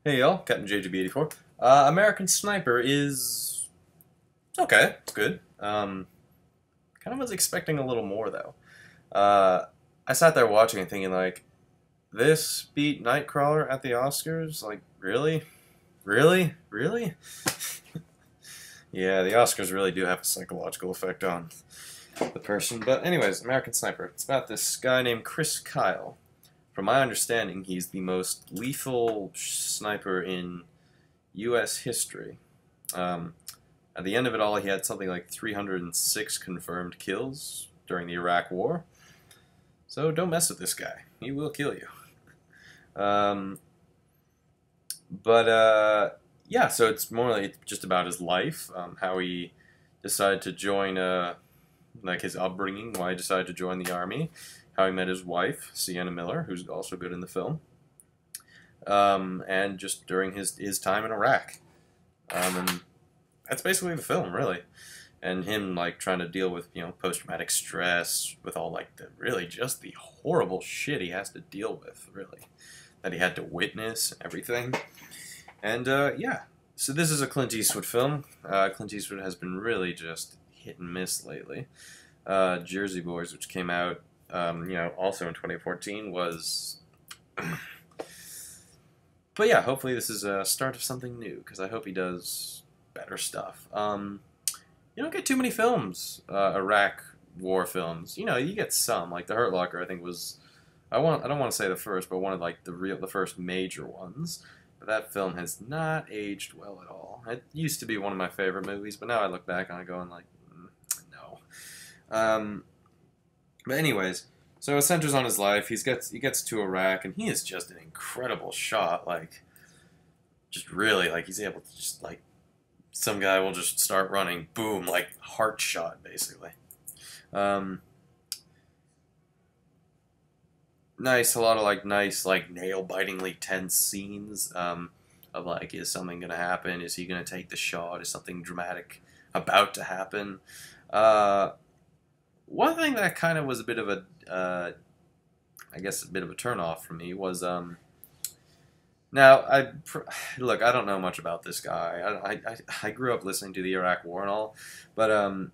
Hey y'all, Captain JGB84. American Sniper is it's okay. It's good. Kind of was expecting a little more though. I sat there watching and thinking like, this beat Nightcrawler at the Oscars? Like, really, really, really? Yeah, the Oscars really do have a psychological effect on the person. But anyways, American Sniper. It's about this guy named Chris Kyle. From my understanding, he's the most lethal sniper in U.S. history. At the end of it all, he had something like 306 confirmed kills during the Iraq War. So don't mess with this guy. He will kill you. Yeah, so it's more like just about his life, how he decided to join, like his upbringing, why he decided to join the army, how he met his wife, Sienna Miller, who's also good in the film, and just during his time in Iraq. And that's basically the film, really. And him, like, trying to deal with, post-traumatic stress, with all, like, just the horrible shit he has to deal with, really. That he had to witness, everything. And, yeah. So this is a Clint Eastwood film. Clint Eastwood has been really just hit and miss lately. Jersey Boys, which came out, also in 2014, was... But yeah, hopefully this is a start of something new, because I hope he does better stuff. You don't get too many films, Iraq war films. You get some, like The Hurt Locker, I think was... I don't want to say the first, but one of like the first major ones. But that film has not aged well at all. It used to be one of my favorite movies, but now I look back on it going like, no. But anyways, so it centers on his life. He gets to Iraq, and he is just an incredible shot. Like, just really, like, he's able to just, like, some guy will just start running, boom, like, heart shot, basically. Nice, a lot of, like, nice, like, nail-bitingly tense scenes, of, like, is something gonna happen? Is he gonna take the shot? Is something dramatic about to happen? One thing that kind of was a bit of a, I guess a bit of a turnoff for me was, now, look, I don't know much about this guy. I grew up listening to the Iraq War and all, but, and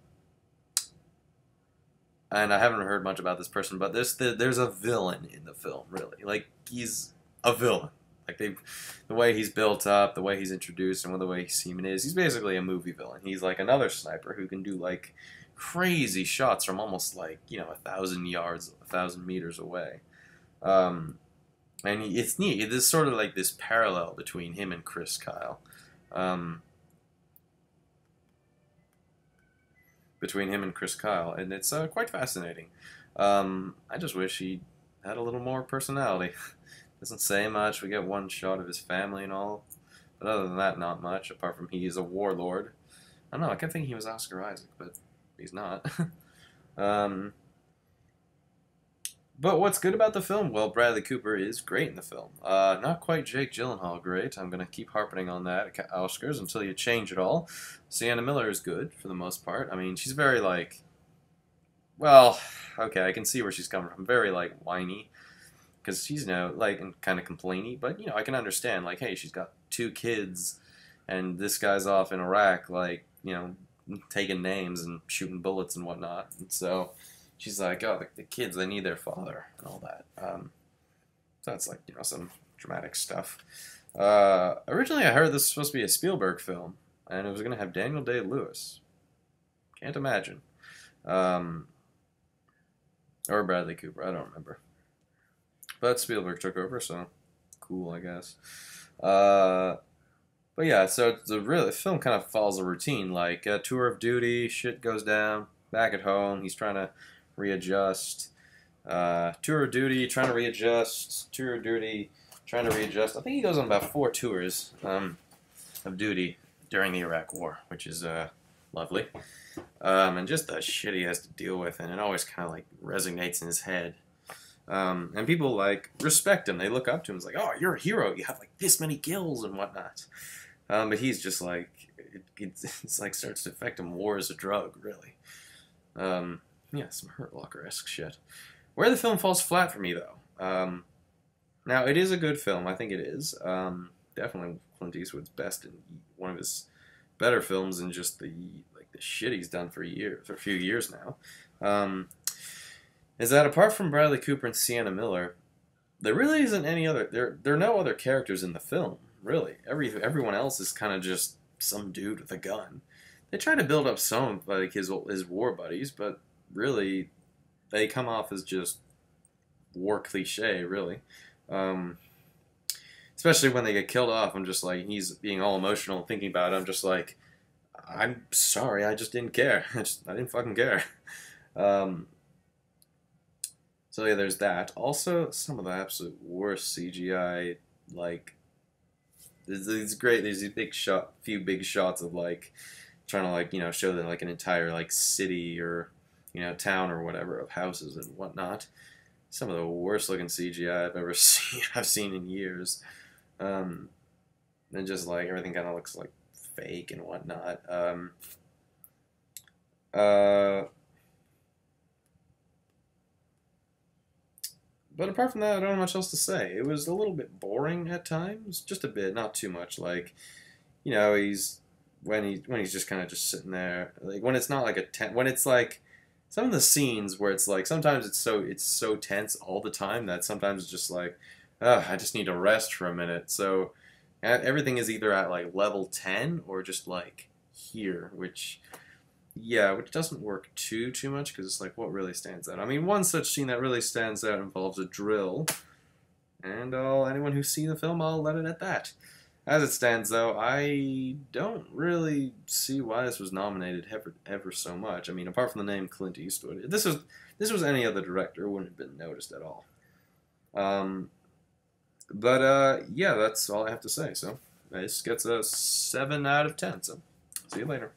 I haven't heard much about this person, but there's a villain in the film, really. Like, he's a villain. Like, the way he's built up, the way he's introduced, and the way he's seen is, he's basically a movie villain. He's like another sniper who can do, like, crazy shots from almost, like, 1,000 yards, 1,000 meters away. And it's neat. There's sort of like this parallel between him and Chris Kyle. And it's quite fascinating. I just wish he had a little more personality. Doesn't say much. We get one shot of his family and all, but other than that, not much. Apart from he's a warlord. I don't know. I kept thinking he was Oscar Isaac, but he's not. But what's good about the film? Well, Bradley Cooper is great in the film. Not quite Jake Gyllenhaal great. I'm going to keep harping on that at Oscars until you change it all. Sienna Miller is good, for the most part. I mean, she's very, like... Well, okay, I can see where she's coming from. Very, like, whiny. Because she's, like, kind of complainy. But, I can understand, like, hey, she's got 2 kids, and this guy's off in Iraq, like, taking names and shooting bullets and whatnot. And so... she's like, oh, the kids, they need their father and all that. So that's like, some dramatic stuff. Originally, I heard this was supposed to be a Spielberg film, and it was going to have Daniel Day-Lewis. Can't imagine. Or Bradley Cooper, I don't remember. But Spielberg took over, so cool, I guess. But yeah, so the film kind of follows a routine, like a tour of duty, shit goes down, back at home, he's trying to readjust. Tour of duty, trying to readjust. Tour of duty, trying to readjust. I think he goes on about 4 tours of duty during the Iraq War, which is lovely. And just the shit he has to deal with, and it always kind of like resonates in his head. And people like respect him. They look up to him. It's like, oh, you're a hero. You have like this many kills and whatnot. But he's just like, it's like starts to affect him. War is a drug, really. Yeah, some Hurt Locker-esque shit. Where the film falls flat for me, though. Now, it is a good film. I think it is. definitely Clint Eastwood's best and one of his better films, and just the shit he's done for years, for a few years now. Is that apart from Bradley Cooper and Sienna Miller, there really isn't any other. There are no other characters in the film. Really, everyone else is kind of just some dude with a gun. They try to build up some like his war buddies, but really, they come off as just war cliche. Really, especially when they get killed off. I'm just like, he's being all emotional and thinking about it. I'm just like, I'm sorry, I just didn't care. I didn't fucking care. Um, so yeah, there's that. Also, some of the absolute worst CGI, like it's great. There's these few big shots of like trying to like show that like an entire like city or town or whatever of houses and whatnot. Some of the worst looking CGI I've ever seen. I've seen in years. And just like everything kind of looks like fake and whatnot. But apart from that, I don't have much else to say. It was a little bit boring at times, just a bit, not too much. Like, he's when he's just kind of just sitting there, like when it's not like when it's like some of the scenes where it's like sometimes it's so tense all the time that sometimes it's just like, I just need to rest for a minute. So everything is either at like level 10 or just like here, which doesn't work too much because it's like what really stands out. I mean, one such scene that really stands out involves a drill, and anyone who's seen the film, I'll let it at that. As it stands, though, I don't really see why this was nominated ever so much. I mean, apart from the name Clint Eastwood, if this was any other director, it wouldn't have been noticed at all. Yeah, that's all I have to say. So this gets a 7 out of 10. So see you later.